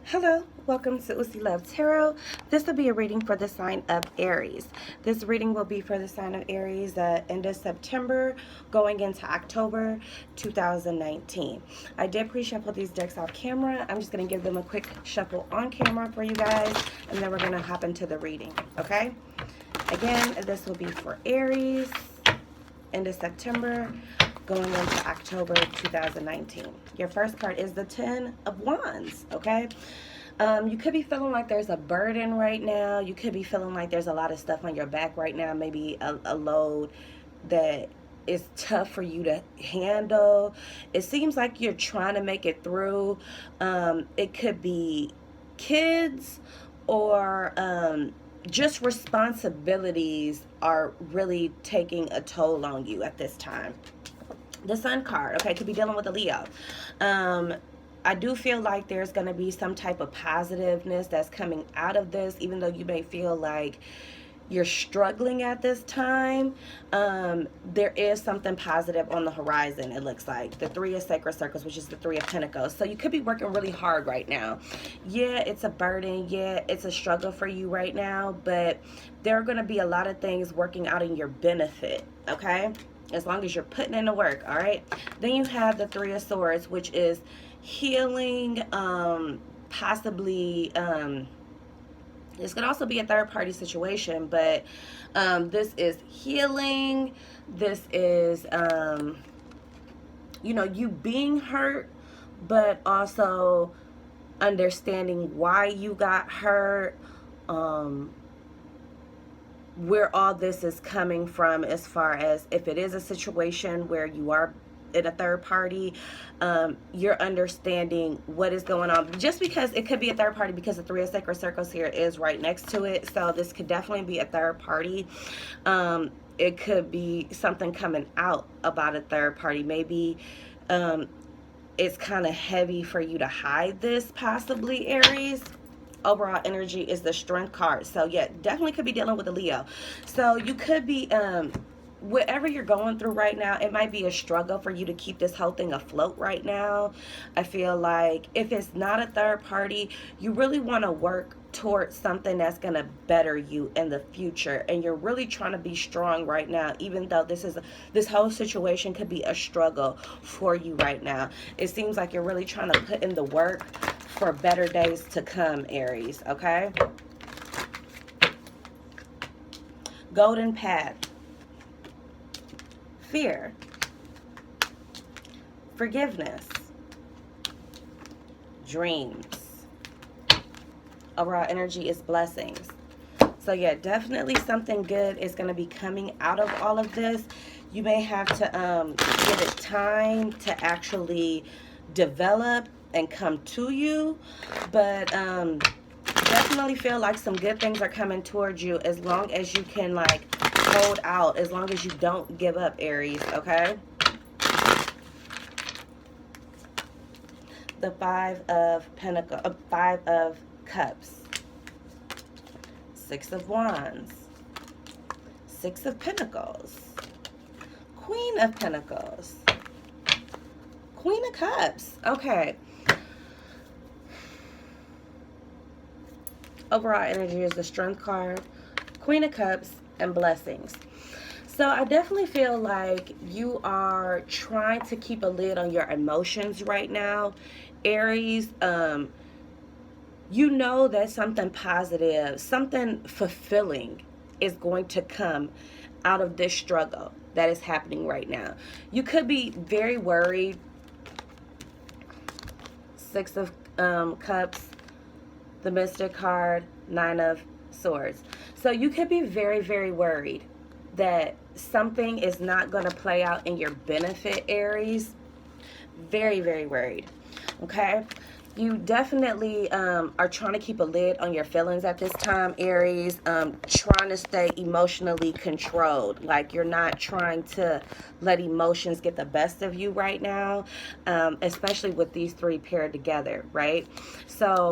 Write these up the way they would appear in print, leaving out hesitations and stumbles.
Hello, welcome to Usi Love Tarot. This will be a reading for the sign of Aries. This reading will be for the sign of Aries end of September going into October 2019. I did pre-shuffle these decks off camera. I'm just going to give them a quick shuffle on camera for you guys, and then we're going to hop into the reading, okay? Again, this will be for Aries, end of September going into October 2019. Your first card is the Ten of Wands, okay? You could be feeling like there's a burden right now. You could be feeling like there's a lot of stuff on your back right now, maybe a load that is tough for you to handle. It seems like you're trying to make it through. It could be kids or just responsibilities are really taking a toll on you at this time. The Sun card, okay, could be dealing with a Leo. I do feel like there's going to be some type of positiveness that's coming out of this, even though you may feel like you're struggling at this time. There is something positive on the horizon, it looks like. The Three of Sacred Circles, which is the Three of Pentacles. So you could be working really hard right now. Yeah, it's a burden. Yeah, it's a struggle for you right now. But there are going to be a lot of things working out in your benefit, okay? As long as you're putting in the work, all right? Then you have the Three of Swords, which is healing, possibly, this could also be a third-party situation, but this is healing. This is, you being hurt, but also understanding why you got hurt, where all this is coming from, as far as if it is a situation where you are in a third party, you're understanding what is going on. Just because it could be a third party, because the Three of Sacred Circles here is right next to it, so this could definitely be a third party. It could be something coming out about a third party. Maybe it's kind of heavy for you to hide this, possibly, Aries. Overall energy is the Strength card. So yeah, definitely could be dealing with a Leo. So you could be whatever you're going through right now, it might be a struggle for you to keep this whole thing afloat right now. I feel like if it's not a third party, you really want to work towards something that's going to better you in the future, and you're really trying to be strong right now, even though this whole situation could be a struggle for you right now. It seems like you're really trying to put in the work for better days to come, Aries, okay? Golden Path. Fear. Forgiveness. Dreams. Overall energy is blessings. So yeah, definitely something good is going to be coming out of all of this. You may have to give it time to actually develop and come to you, but definitely feel like some good things are coming towards you, as long as you can like hold out, as long as you don't give up, Aries, okay? The Five of Cups, Six of Wands, Six of Pentacles, Queen of Pentacles, Queen of Cups. Okay. Overall energy is the Strength card, Queen of Cups, and blessings. So I definitely feel like you are trying to keep a lid on your emotions right now, Aries. You know that something positive, something fulfilling is going to come out of this struggle that is happening right now. You could be very worried. Six of Cups, the Mystic card, Nine of Swords. So you could be very, very worried that something is not going to play out in your benefit, Aries. Very, very worried. Okay? You definitely are trying to keep a lid on your feelings at this time, Aries. Trying to stay emotionally controlled. Like you're not trying to let emotions get the best of you right now, especially with these three paired together, right? So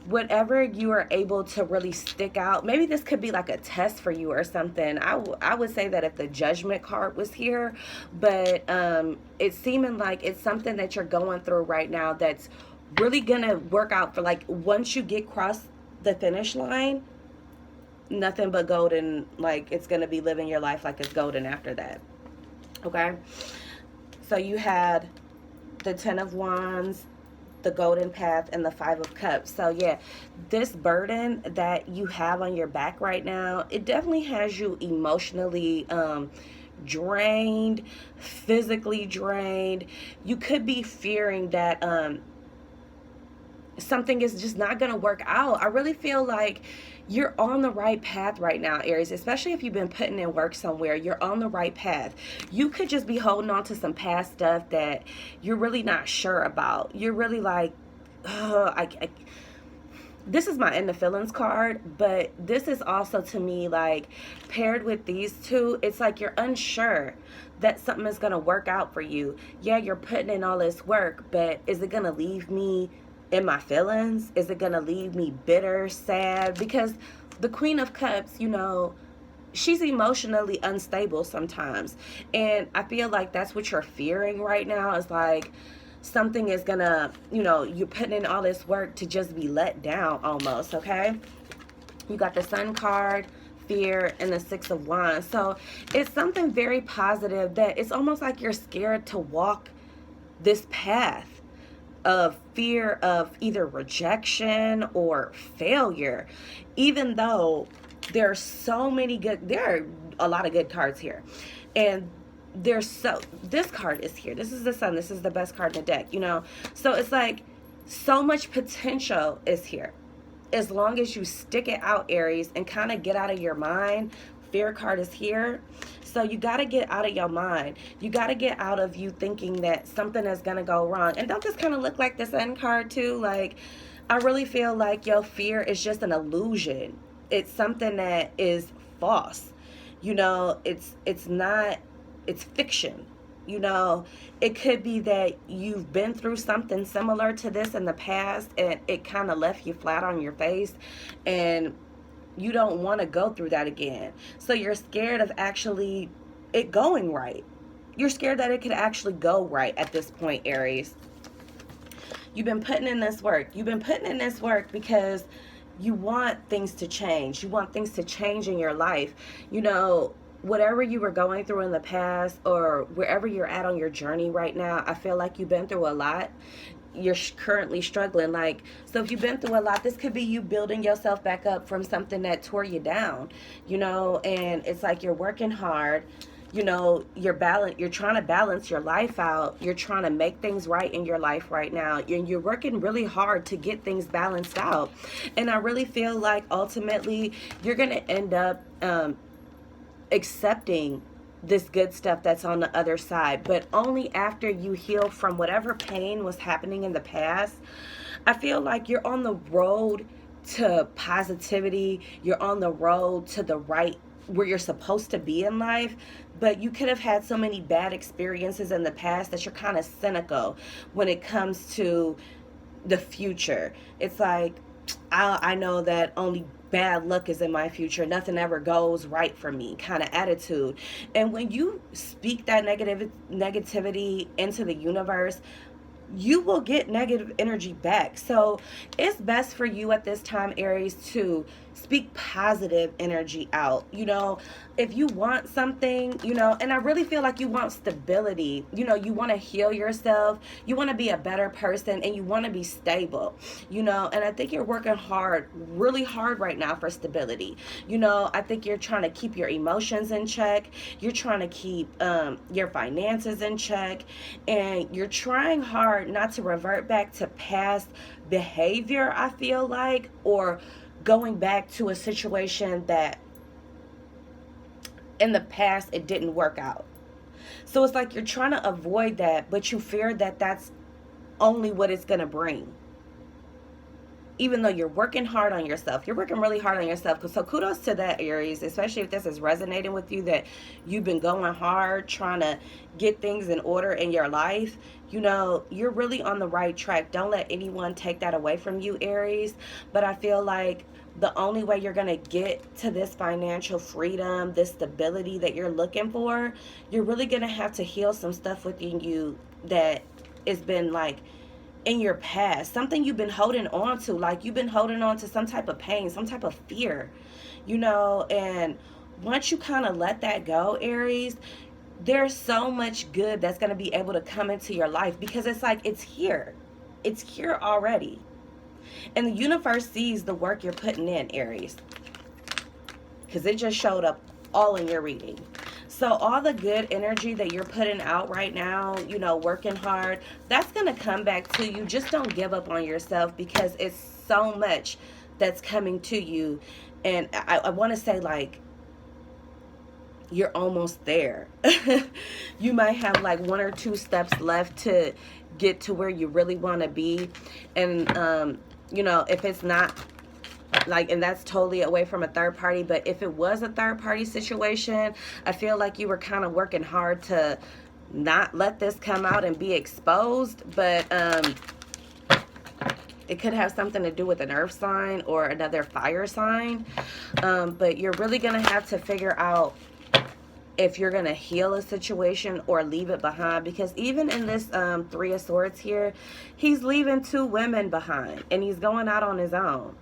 whatever you are able to really stick out, maybe this could be like a test for you or something. I would say that if the Judgment card was here, but it's seeming like it's something that you're going through right now that's really gonna work out for, like, once you get across the finish line, nothing but golden. Like, it's gonna be living your life like it's golden after that. Okay, so you had the 10 of Wands, the golden path, and the 5 of Cups. So yeah, this burden that you have on your back right now, it definitely has you emotionally drained, physically drained. You could be fearing that something is just not going to work out. I really feel like you're on the right path right now, Aries, especially if you've been putting in work somewhere. You're on the right path. You could just be holding on to some past stuff that you're really not sure about. You're really like, oh, this is my in the feelings card, but this is also, to me, like, paired with these two, it's like you're unsure that something is going to work out for you. Yeah, you're putting in all this work, but is it going to leave me in my feelings? Is it going to leave me bitter, sad? Because the Queen of Cups, she's emotionally unstable sometimes. And I feel like that's what you're fearing right now, is like something is gonna, you're putting in all this work to just be let down almost. Okay, you got the Sun card, fear, and the 6 of Wands. So it's something very positive, that it's almost like you're scared to walk this path of fear of either rejection or failure, even though there are a lot of good cards here. And this card is here. This is the Sun. This is the best card in the deck, So it's like so much potential is here. As long as you stick it out, Aries, and kind of get out of your mind. Fear card is here. So you got to get out of your mind. You got to get out of you thinking that something is going to go wrong. And don't this kind of look like the Sun card too? Like, I really feel like your fear is just an illusion. It's something that is false. It's not, it's fiction. It could be that you've been through something similar to this in the past, and it kind of left you flat on your face, and you don't want to go through that again. So you're scared of actually it going right. You're scared that it could actually go right at this point, Aries. You've been putting in this work. You've been putting in this work because you want things to change. You want things to change in your life. Whatever you were going through in the past, or wherever you're at on your journey right now, I feel like you've been through a lot. You're currently struggling. Like, so if you've been through a lot, this could be you building yourself back up from something that tore you down, and it's like you're working hard. You're trying to balance your life out. You're trying to make things right in your life right now. And you're working really hard to get things balanced out. And I really feel like ultimately you're going to end up accepting this good stuff that's on the other side, but only after you heal from whatever pain was happening in the past. I feel like you're on the road to positivity. You're on the road to the right, where you're supposed to be in life, but you could have had so many bad experiences in the past that you're kind of cynical when it comes to the future. It's like, I know that only bad luck is in my future. Nothing ever goes right for me kind of attitude. And when you speak that negativity into the universe, you will get negative energy back. So it's best for you at this time, Aries, to speak positive energy out. If you want something, and I really feel like you want stability. You want to heal yourself. You want to be a better person, and you want to be stable. And I think you're working hard, really hard right now for stability. I think you're trying to keep your emotions in check. You're trying to keep your finances in check, and you're trying hard not to revert back to past behavior, I feel like, or going back to a situation that in the past it didn't work out. So it's like you're trying to avoid that, but you fear that that's only what it's going to bring. Even though you're working hard on yourself, you're working really hard on yourself. So kudos to that, Aries, especially if this is resonating with you, that you've been going hard trying to get things in order in your life. You're really on the right track. Don't let anyone take that away from you, Aries. But I feel like the only way you're going to get to this financial freedom, this stability that you're looking for, you're really going to have to heal some stuff within you that has been like in your past, something you've been holding on to, like you've been holding on to some type of pain, some type of fear, you know. And once you kind of let that go, Aries, there's so much good that's going to be able to come into your life, because it's like it's here. It's here already. And the universe sees the work you're putting in, Aries, because it just showed up all in your reading. So all the good energy that you're putting out right now, you know, working hard, that's going to come back to you. Just don't give up on yourself, because it's so much that's coming to you. And I want to say, like, you're almost there. You might have like 1 or 2 steps left to get to where you really want to be. And, you know, if it's not like, and that's totally away from a third party, but if it was a third party situation, I feel like you were kind of working hard to not let this come out and be exposed. But it could have something to do with an earth sign or another fire sign. But you're really going to have to figure out if you're going to heal a situation or leave it behind. Because even in this 3 of Swords here, he's leaving 2 women behind and he's going out on his own.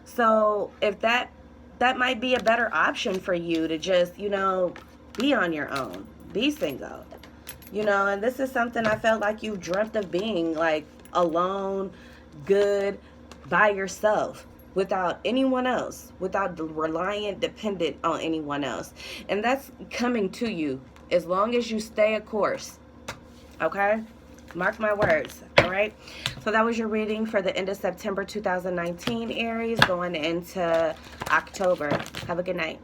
So if that might be a better option for you, to just, you know, be on your own, be single, you know. And this is something I felt like you dreamt of, being like alone, good, by yourself, without anyone else, without reliant, dependent on anyone else. And that's coming to you as long as you stay a course. Okay? Mark my words. All right? So that was your reading for the end of September 2019, Aries, going into October. Have a good night.